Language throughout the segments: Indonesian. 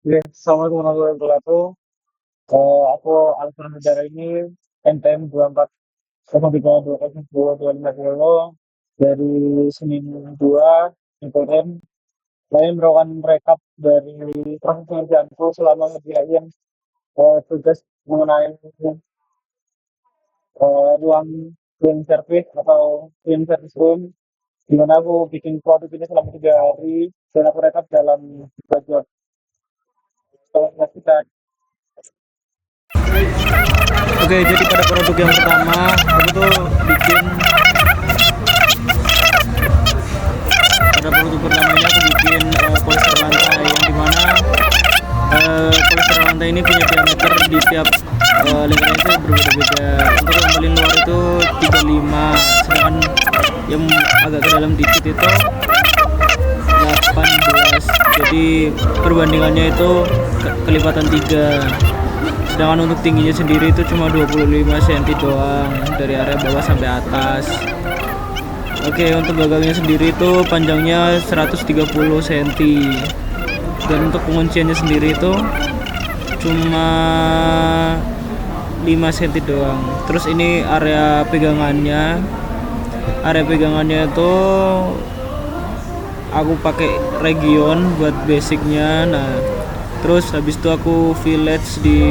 Oke, Assalamualaikum warahmatullahi wabarakatuh. Aku Alfred Negara ini NPM 24,32,2025 dari Senin 2 NPM. Saya melakukan rekap dari proses pengerjaanku selama ngerjain tugas mengenai ruang clean service atau clean service room, di mana aku bikin produk ini selama 3 hari dan aku rekap dalam backup. Kita Oke, jadi pada produk yang pertama aku tuh bikin pada produk pertama ini aku bikin polyester lantai yang dimana polyester lantai ini punya diameter di tiap lingkaran itu berbeda-beda. Untuk yang paling luar itu 35, sedangkan yang agak ke dalam dikit itu 18. Jadi perbandingannya itu kelipatan 3. Sedangkan untuk tingginya sendiri itu cuma 25 cm doang dari area bawah sampai atas. Oke, untuk gagangnya sendiri itu panjangnya 130 cm. Dan untuk pengunciannya sendiri itu cuma 5 cm doang. Terus ini area pegangannya. Area pegangannya itu aku pakai Region buat basicnya. Nah, terus habis itu aku village di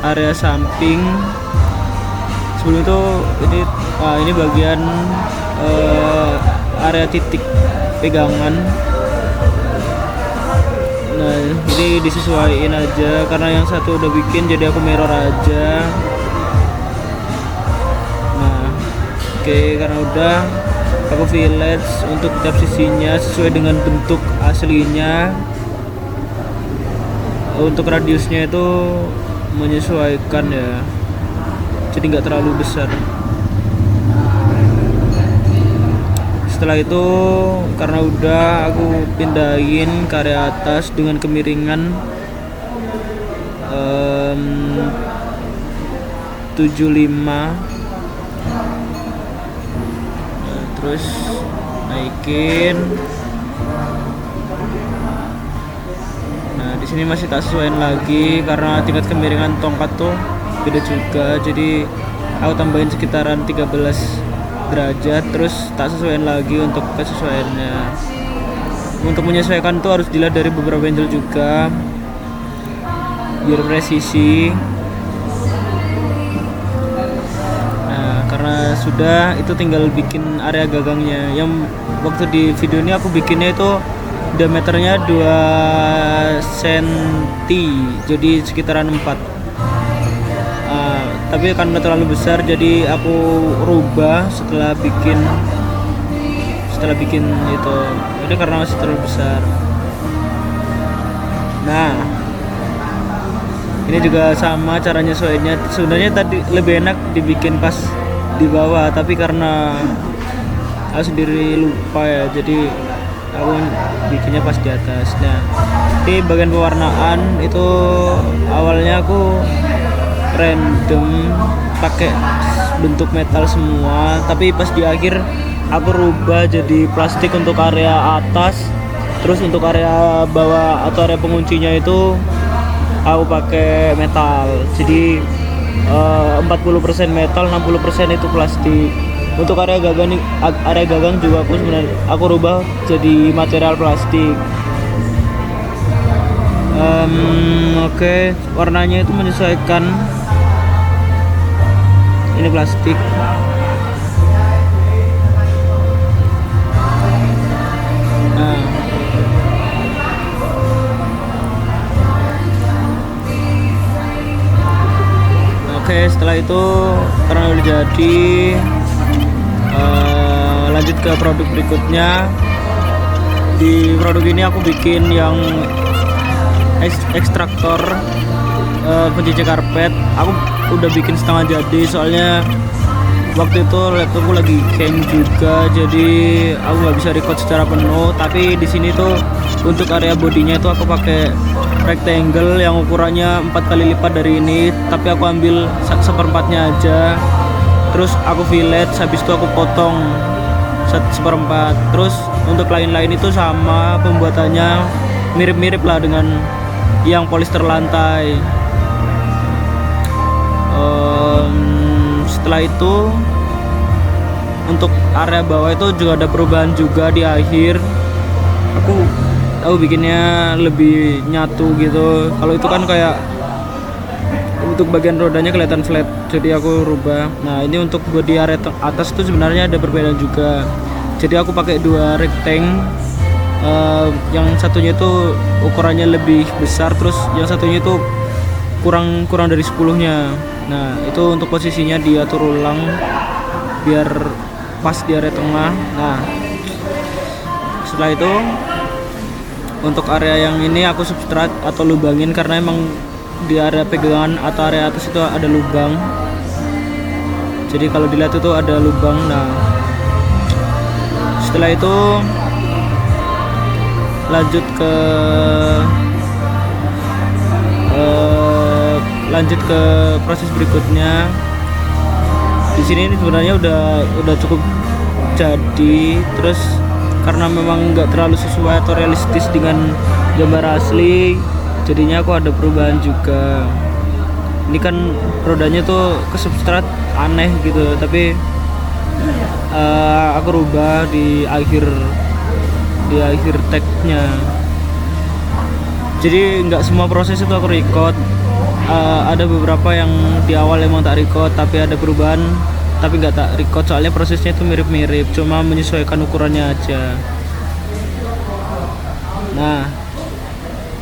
area samping. Sebelum itu ini bagian area titik pegangan. Nah, ini disesuaikan aja karena yang satu udah bikin, jadi aku mirror aja. Nah, oke, karena udah aku village untuk tiap sisinya sesuai dengan bentuk aslinya. Untuk radiusnya itu menyesuaikan ya, jadi nggak terlalu besar. Setelah itu karena udah aku pindahin ke area atas dengan kemiringan 75. Nah, terus naikin. Di sini masih tak sesuaiin lagi karena tingkat kemiringan tongkat tuh beda juga, jadi aku tambahin sekitaran 13 derajat, terus tak sesuaiin lagi untuk kesesuaiannya. Untuk menyesuaikan tuh harus dilihat dari beberapa angle juga biar presisi. Nah, karena sudah, itu tinggal bikin area gagangnya. Yang waktu di video ini aku bikinnya itu diameternya 2 cm, jadi sekitaran 4. Tapi karena terlalu besar, jadi aku rubah setelah bikin itu. Ini karena masih terlalu besar. Nah, ini juga sama cara nyesuainya. Sebenarnya tadi lebih enak dibikin pas di bawah, tapi karena aku sendiri lupa ya, jadi aku bikinnya pas di atas. Nah, di bagian pewarnaan itu awalnya aku random pakai bentuk metal semua, tapi pas di akhir aku rubah jadi plastik untuk area atas. Terus untuk area bawah atau area penguncinya itu aku pakai metal. Jadi 40% metal, 60% itu plastik. Untuk area gagang juga aku rubah jadi material plastik. Oke, warnanya itu menyesuaikan. Ini plastik. Nah, oke, setelah itu karena udah jadi, lanjut ke produk berikutnya. Di produk ini aku bikin yang ekstraktor pencuci karpet. Aku udah bikin setengah jadi, soalnya waktu itu laptopku lagi hang juga, jadi aku nggak bisa record secara penuh. Tapi di sini tuh untuk area bodinya itu aku pakai rectangle yang ukurannya 4 kali lipat dari ini, tapi aku ambil seperempatnya aja. Terus aku fillet, habis itu aku potong 1/4. Terus untuk lain-lain itu sama pembuatannya, mirip-mirip lah dengan yang polyester lantai. Setelah itu untuk area bawah itu juga ada perubahan juga di akhir. Aku bikinnya lebih nyatu gitu. Kalau itu kan kayak untuk bagian rodanya kelihatan flat, jadi aku rubah. Nah ini untuk bodi area atas itu sebenarnya ada perbedaan juga. Jadi aku pakai 2 rectangle, yang satunya itu ukurannya lebih besar, terus yang satunya itu kurang dari 10-nya. Nah itu untuk posisinya diatur ulang biar pas di area tengah. Nah setelah itu untuk area yang ini aku substrat atau lubangin, karena emang di area pegangan atau area atas itu ada lubang. Jadi kalau dilihat itu ada lubang. Nah setelah itu lanjut ke proses berikutnya. Di sini sebenarnya udah cukup jadi, terus karena memang nggak terlalu sesuai atau realistis dengan gambar asli, jadinya aku ada perubahan juga. Ini kan rodanya tuh ke substrat aneh gitu, tapi aku rubah di akhir tag-nya. Jadi nggak semua proses itu aku record. Ada beberapa yang di awal emang tak record, tapi ada perubahan tapi nggak tak record, soalnya prosesnya itu mirip-mirip, cuma menyesuaikan ukurannya aja. Nah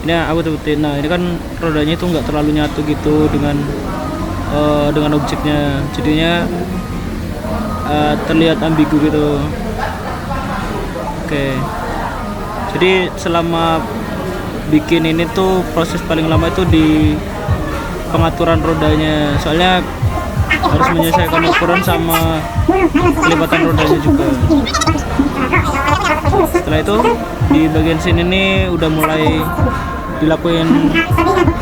ini aku sebutin. Nah ini kan rodanya itu nggak terlalu nyatu gitu dengan objeknya, jadinya terlihat ambigu gitu. Oke, jadi selama bikin ini tuh proses paling lama itu di pengaturan rodanya, soalnya harus menyesuaikan ukuran sama kelipatan rodanya juga. Setelah itu di bagian sini nih udah mulai dilakuin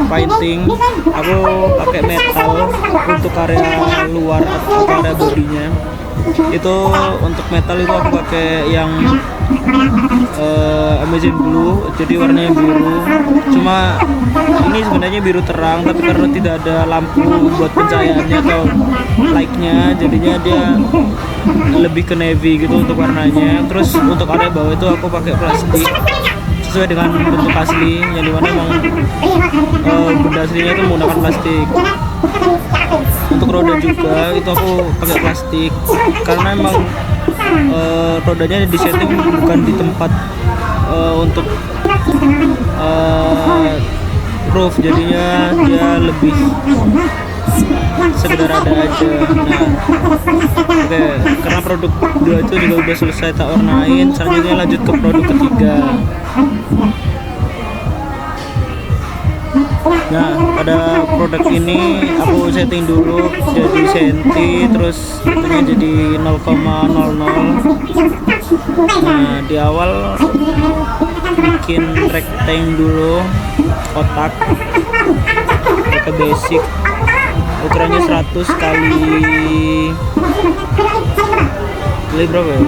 painting. Aku pakai metal untuk area luar atau area bodinya. Itu untuk metal itu aku pakai yang Amazing Blue, jadi warnanya biru. Cuma ini sebenarnya biru terang, tapi karena tidak ada lampu buat pencahayaannya atau light-nya, jadinya dia lebih ke navy gitu untuk warnanya. Terus untuk area bawah itu aku pakai plastik sesuai dengan bentuk asli, yang dimana emang benda aslinya itu menggunakan plastik. Untuk roda juga itu aku pakai plastik, karena emang rodanya disetting bukan di tempat untuk roof, jadinya dia lebih sekedar ada aja. Nah oke, karena produk 2 itu juga udah selesai tak warnain, selanjutnya lanjut ke produk ketiga. Nah pada produk ini aku setting dulu jadi senti, terus itunya jadi 0,00. Nah di awal bikin rectangle dulu, kotak ke basic, ukurannya 100 kali berapa ya?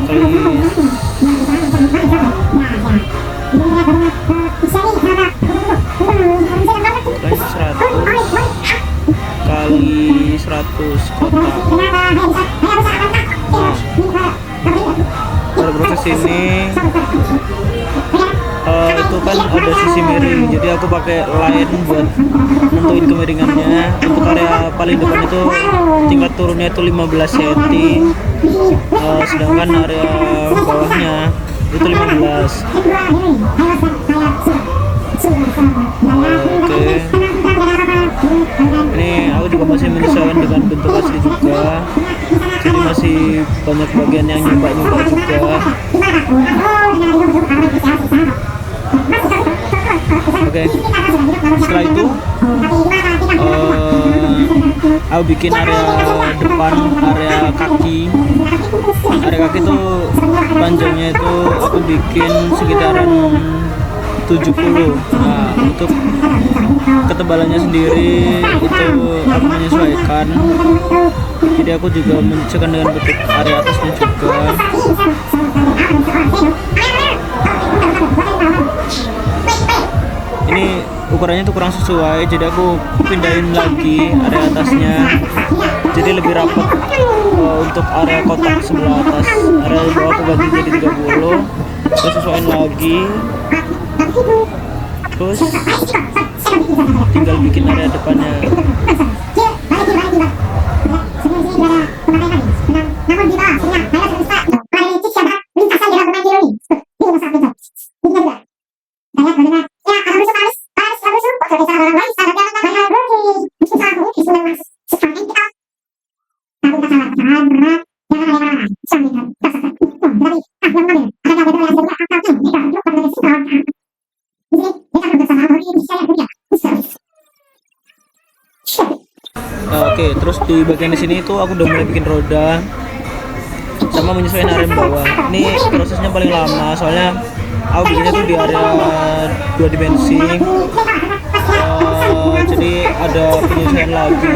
Kali 100 kotak. Nah, pada proses ini itu kan ada sisi miring, jadi aku pakai line buat nentuin kemiringannya. Untuk area paling depan itu tingkat turunnya itu 15 cm, sedangkan area bawahnya itu 15. Oke, ini aku juga masih menyesuaikan dengan bentuk asli juga, jadi masih banyak bagian yang nyoba juga. Oke, setelah itu aku bikin area depan, area kaki. Area kaki itu panjangnya itu aku bikin sekitaran 70. Nah untuk ketebalannya sendiri itu aku menyesuaikan, jadi aku juga menyesuaikan dengan bentuk area atasnya juga. Ini ukurannya tuh kurang sesuai, jadi aku pindahin lagi area atasnya jadi lebih rapat. Untuk area kotak sebelah atas, area bawah aku ganti jadi 30, terus sesuaiin lagi, terus tinggal bikin area depannya. Oke, terus di bagian di sini itu aku udah mulai bikin roda sama menyesuaikan area bawah. Ini prosesnya paling lama soalnya aku bikinnya tuh di area 2 dimensi. Jadi ada penyesuaian lagi.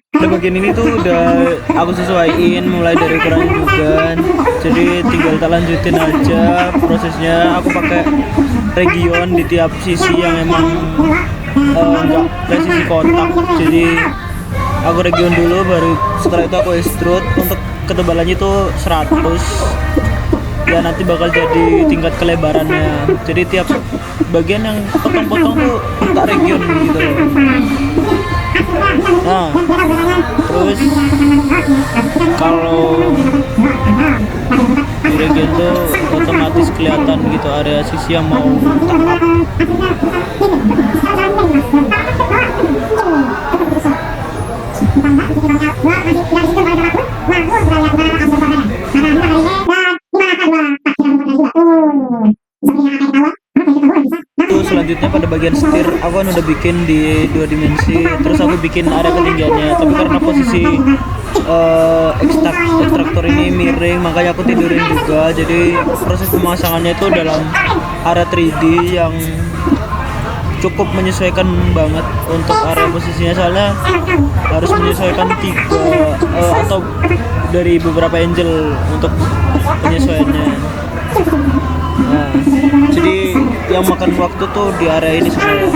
Pada bagian ini tuh udah aku sesuaiin mulai dari ukuran juga, jadi tinggal tak lanjutin aja prosesnya. Aku pakai region di tiap sisi yang emang enggak presisi kotak, jadi aku region dulu, baru setelah itu aku extrude. Untuk ketebalannya itu 100 ya, nanti bakal jadi tingkat kelebarannya. Jadi tiap bagian yang potong-potong tuh tak region gitu loh. Nah, terus kalau di region tuh otomatis kelihatan gitu area sisi yang mau tak up. Itu selanjutnya pada bagian setir, aku kan udah bikin di 2 dimensi, terus aku bikin area ketinggiannya, tapi karena posisi ekstraktor ini miring, makanya aku tidurin juga. Jadi proses pemasangannya itu dalam area 3D yang cukup menyesuaikan banget untuk area posisinya, soalnya harus menyesuaikan 3 atau dari beberapa angle untuk penyesuaiannya. Nah, jadi yang makan waktu tuh di area ini sebenarnya.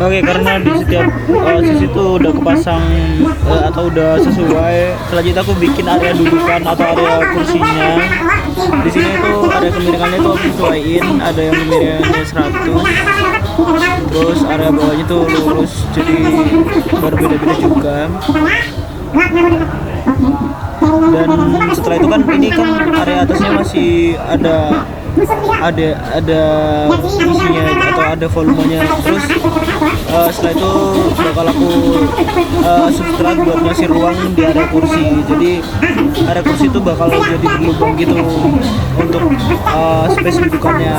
Oke, karena di setiap sisi itu udah kepasang atau udah sesuai, selanjutnya aku bikin area dudukan atau area kursinya. Di sini itu area kemiringannya itu aku sesuaiin, ada yang kemiringannya 100, terus area bawahnya tuh lurus, jadi berbeda-beda juga. Dan setelah itu kan ini kan area atasnya masih ada isinya atau ada volumenya. Terus setelah itu bakal aku substrat buat ngasih ruang di area kursi. Jadi area kursi itu bakal jadi berlubang gitu untuk space dudukannya.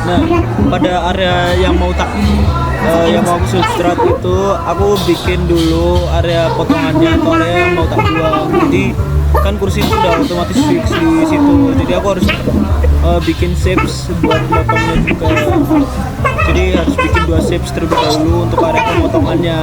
Nah, pada area yang mau yang mau aku substrat itu aku bikin dulu area potongannya atau area yang mau tak buang. Jadi kan kursi itu udah otomatis fix di situ. Jadi aku harus bikin shapes buat potongnya juga. Jadi harus bikin 2 shapes terlebih dahulu untuk area pemotongannya.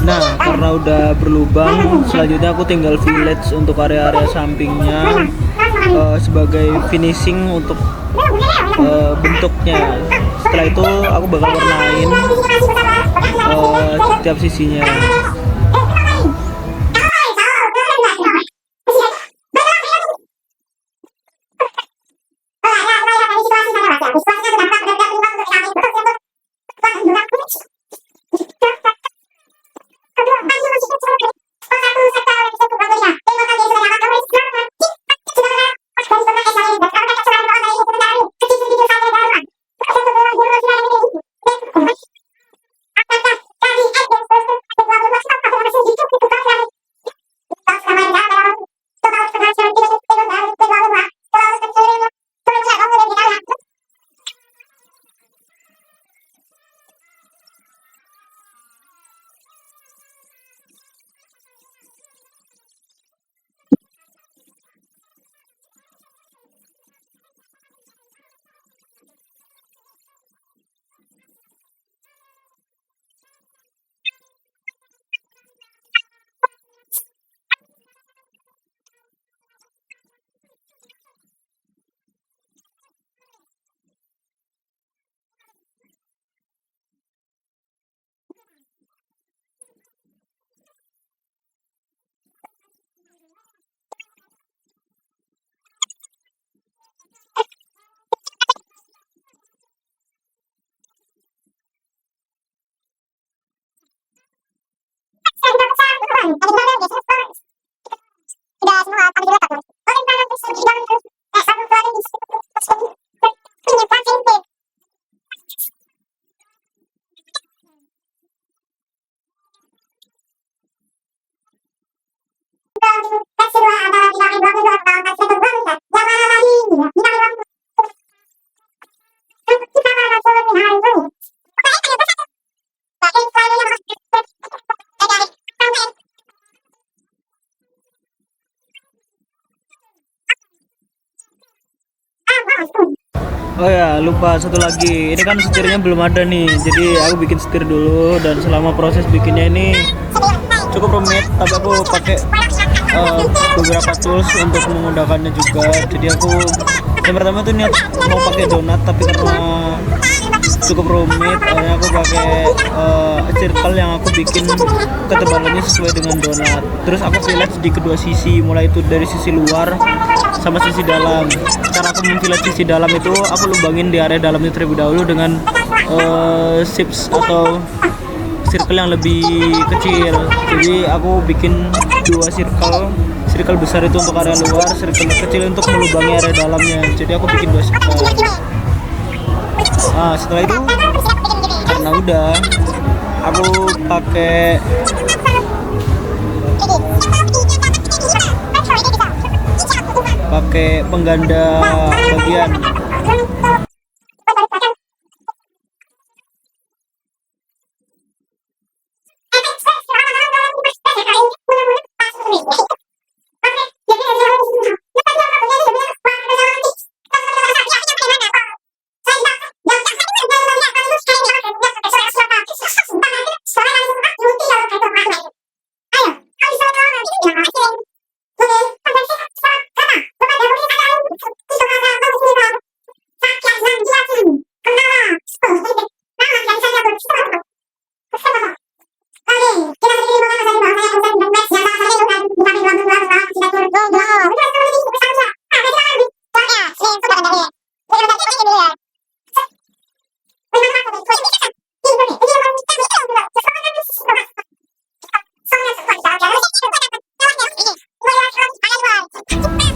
Nah, karena udah berlubang, selanjutnya aku tinggal village untuk area-area sampingnya sebagai finishing untuk bentuknya. Setelah itu aku bakal warnain setiap sisinya. Oh ya, lupa satu lagi. Ini kan setirnya belum ada nih. Jadi aku bikin setir dulu, dan selama proses bikinnya ini cukup rumit, tapi aku pakai beberapa tools untuk menggunakannya juga. Jadi aku yang pertama tuh niat mau pakai donat, tapi karena cukup rumit akhirnya aku pakai circle yang aku bikin ketebalannya sesuai dengan donat. Terus aku fillet di kedua sisi, mulai itu dari sisi luar sama sisi dalam. Cara aku memfillet sisi dalam itu aku lubangin di area dalam itu terlebih dahulu dengan chips atau circle yang lebih kecil. Jadi aku bikin dua circle besar itu untuk area luar, circle kecil untuk melubangi area dalamnya. Jadi aku bikin dua circle. Nah, setelah itu karena udah aku pakai pengganda bagian.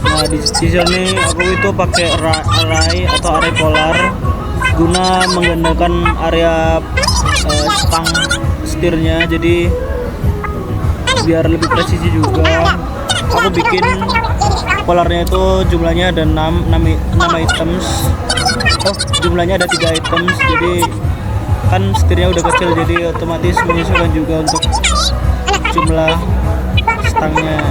Nah, di sini aku itu pakai array atau array polar guna menggandakan area stang setirnya, jadi biar lebih presisi juga. Aku bikin polarnya itu jumlahnya ada 6 items. Jumlahnya ada 3 items, jadi kan setirnya udah kecil, jadi otomatis menyesuaikan juga untuk jumlah stangnya.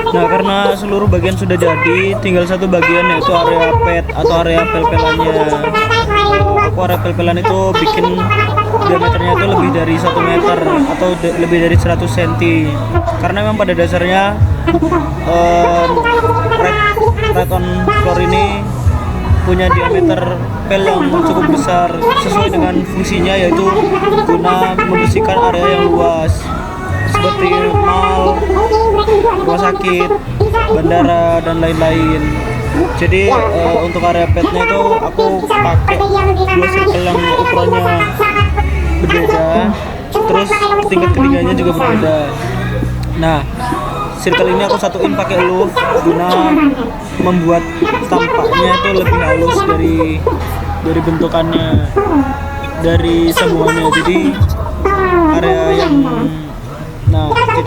Nah, karena seluruh bagian sudah jadi, tinggal satu bagian yaitu area pet atau area pel-pelannya. Aku area pel-pelan itu bikin diameternya itu lebih dari 1 meter atau lebih dari 100 cm. Karena memang pada dasarnya red on floor ini punya diameter pel yang cukup besar sesuai dengan fungsinya, yaitu guna membersihkan area yang luas seperti mall, rumah sakit, bandara, dan lain-lain. Jadi untuk area petnya itu aku pakai 2 circle yang ukurannya berbeda, terus tingkat ketinggiannya juga berbeda. Nah, circle ini aku satuin pakai loop guna membuat tampaknya itu lebih halus dari bentukannya, dari semuanya. Jadi area yang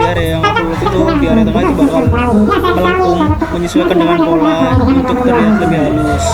area yang aku buat itu di area tengah itu bakal melengkung menyesuaikan dengan pola untuk terlihat lebih halus.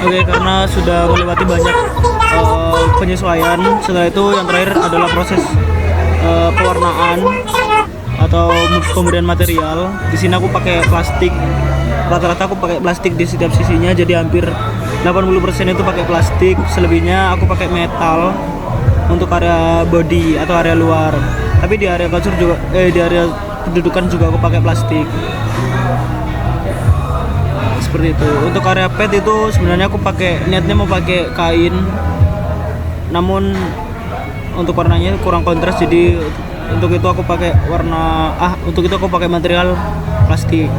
Oke, karena sudah melewati banyak penyesuaian, setelah itu yang terakhir adalah proses pewarnaan atau pemberian material. Di sini aku pakai plastik. Rata-rata aku pakai plastik di setiap sisinya, jadi hampir 80% itu pakai plastik. Selebihnya aku pakai metal untuk area body atau area luar. Tapi di area kasur juga di area pendudukan juga aku pakai plastik. Seperti itu. Untuk area pet itu sebenarnya aku niatnya mau pakai kain, namun untuk warnanya kurang kontras, jadi untuk itu aku pakai material plastik.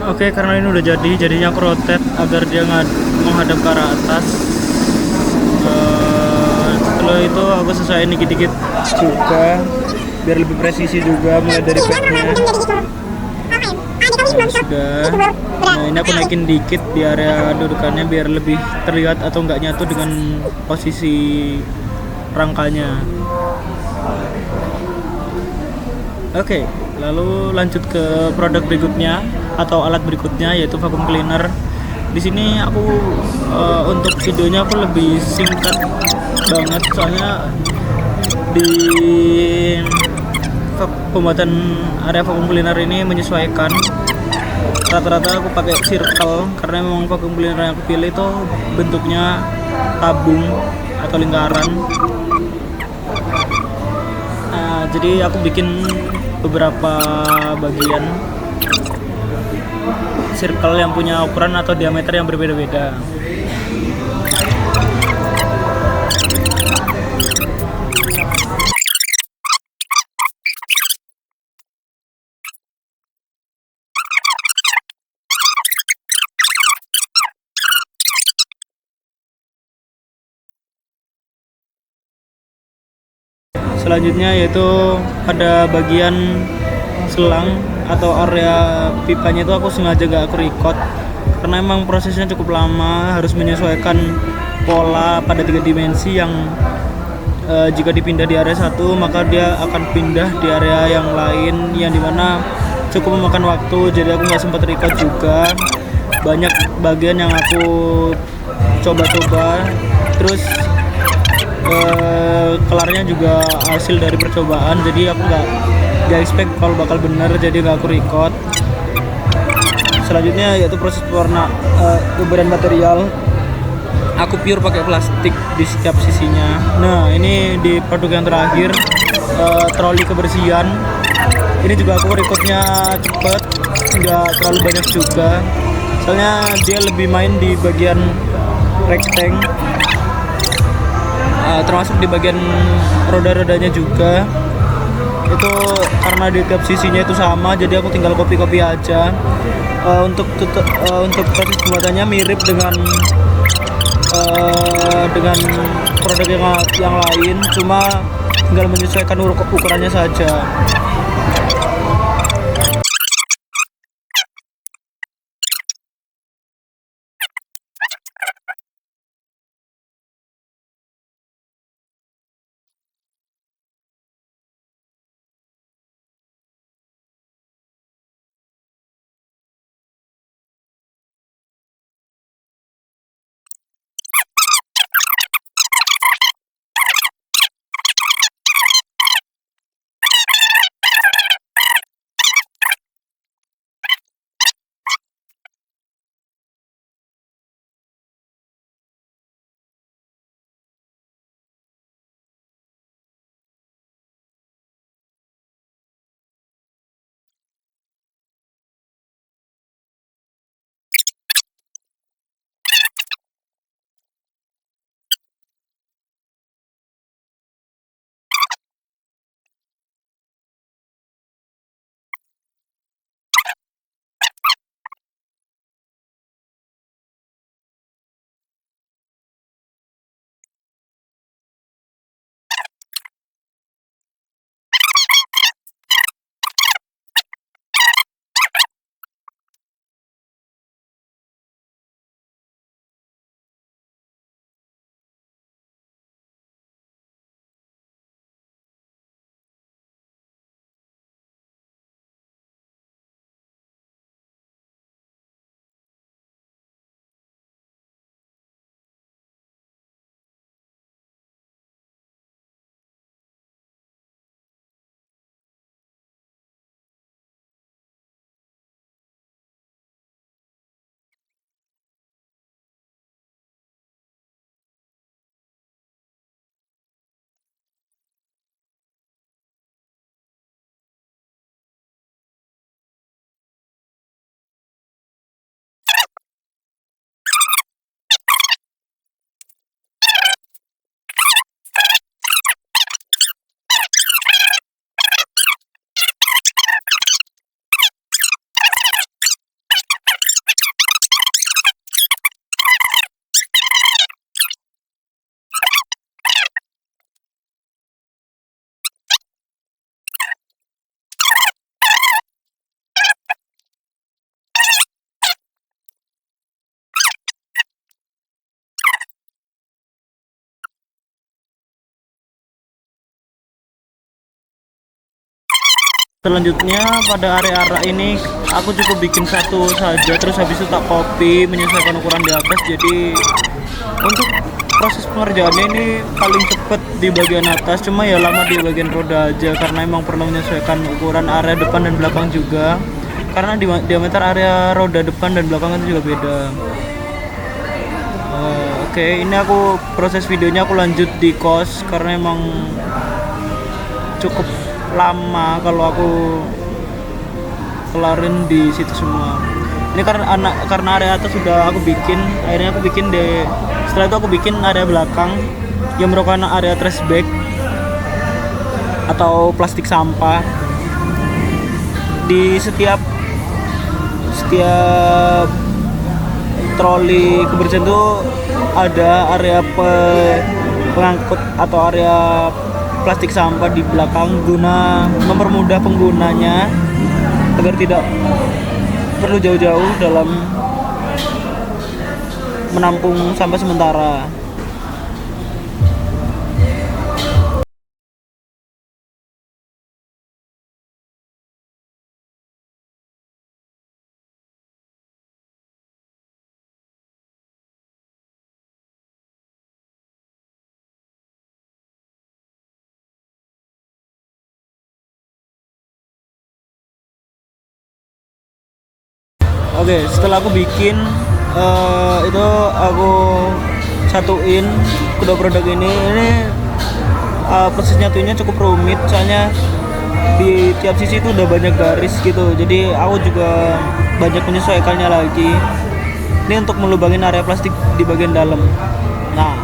Oke, karena ini udah jadi, jadinya aku rotate agar dia menghadap ke arah atas. Setelah itu aku sesuaiin dikit-dikit juga biar lebih presisi juga, mulai dari backnya sudah. Nah, ini aku naikin dikit di area dudukannya biar lebih terlihat atau nggak nyatu dengan posisi rangkanya. Oke, lalu lanjut ke produk berikutnya atau alat berikutnya, yaitu vacuum cleaner. Di sini aku untuk videonya aku lebih singkat banget, soalnya di pembuatan area vacuum cleaner ini menyesuaikan rata-rata aku pakai circle karena memang vacuum cleaner yang aku pilih itu bentuknya tabung atau lingkaran. Jadi aku bikin beberapa bagian circle yang punya ukuran atau diameter yang berbeda-beda. Selanjutnya yaitu pada bagian selang atau area pipanya itu aku sengaja gak aku record karena emang prosesnya cukup lama, harus menyesuaikan pola pada 3 dimensi yang jika dipindah di area satu maka dia akan pindah di area yang lain yang dimana cukup memakan waktu, jadi aku nggak sempat record juga. Banyak bagian yang aku coba-coba, terus kelarnya juga hasil dari percobaan, jadi aku nggak expect kalau bakal bener, jadi nggak aku record. Selanjutnya yaitu proses pewarna pemberian material. Aku pure pakai plastik di setiap sisinya. Nah ini di produk yang terakhir, troli kebersihan. Ini juga aku recordnya cepet, nggak terlalu banyak juga. Soalnya dia lebih main di bagian rektank, termasuk di bagian roda-rodanya juga. Itu karena di tiap sisinya itu sama, jadi aku tinggal copy aja. Untuk proses pembuatannya mirip dengan produk yang lain, cuma tinggal menyesuaikan ukurannya saja. Selanjutnya pada area ini aku cukup bikin satu saja, terus habis itu tak copy menyesuaikan ukuran di atas. Jadi untuk proses pengerjaannya ini paling cepat di bagian atas, cuma ya lama di bagian roda aja karena emang perlu menyesuaikan ukuran area depan dan belakang juga. karena diameter area roda depan dan belakang itu juga beda. Oke, ini aku proses videonya aku lanjut di kos karena emang cukup lama kalau aku kelarin di situ semua. Ini karena area atas sudah aku bikin, akhirnya aku bikin setelah itu aku bikin area belakang yang merupakan area trash bag atau plastik sampah. Di setiap troli kebersihan itu ada area pengangkut atau area plastik sampah di belakang guna mempermudah penggunanya agar tidak perlu jauh-jauh dalam menampung sampah sementara. Oke, setelah aku bikin itu aku satuin kedua produk ini proses nyatuinnya cukup rumit soalnya di tiap sisi itu udah banyak garis gitu, jadi aku juga banyak menyesuaikannya lagi. Ini untuk melubangin area plastik di bagian dalam. Nah,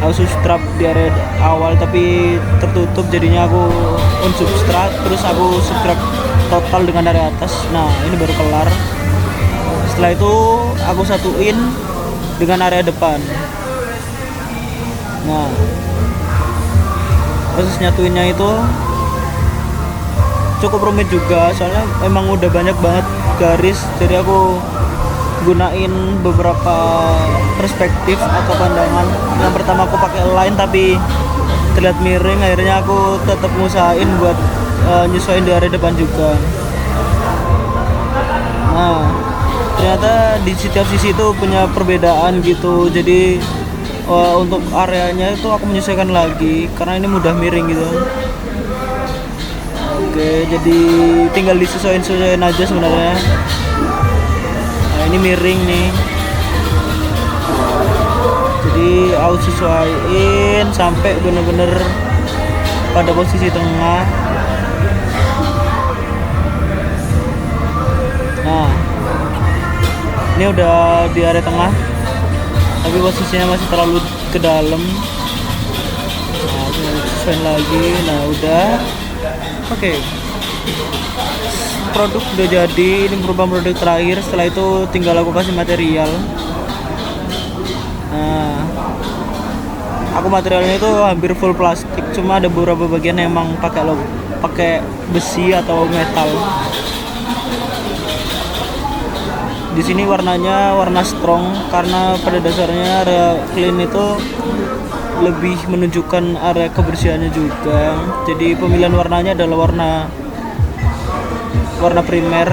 aku substrap di area awal tapi tertutup, jadinya aku unsubstrat, terus aku substrat total dengan area atas. Nah, ini baru kelar. Setelah itu aku satuin dengan area depan. Nah, proses nyatuinnya itu cukup rumit juga soalnya emang udah banyak banget garis, jadi aku gunain beberapa perspektif atau pandangan. Yang pertama aku pakai line tapi terlihat miring, akhirnya aku tetap ngusahain buat nyesuaiin di area depan juga. Nah, ternyata di setiap sisi itu punya perbedaan gitu, jadi untuk areanya itu aku menyesuaikan lagi karena ini mudah miring gitu. Oke, jadi tinggal disesuaikan aja sebenarnya. Nah, ini miring nih, jadi aku sesuaiin sampai bener-bener pada posisi tengah. Nah, ini udah di area tengah tapi posisinya masih terlalu ke dalam. Nah, aku sesuaiin lagi. Nah, udah. Oke, produk udah jadi. Ini merupakan produk terakhir, setelah itu tinggal aku kasih material. Nah, aku materialnya itu hampir full plastik, cuma ada beberapa bagian yang emang pakai besi atau metal. Di sini warnanya warna strong karena pada dasarnya area clean itu lebih menunjukkan area kebersihannya juga. Jadi pemilihan warnanya adalah warna primer.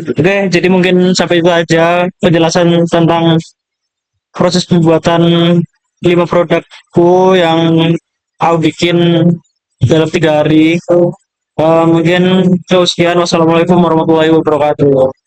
Oke, jadi mungkin sampai itu aja penjelasan tentang proses pembuatan 5 produkku yang aku bikin dalam 3 hari. Mungkin cukup sekian. Wassalamualaikum warahmatullahi wabarakatuh.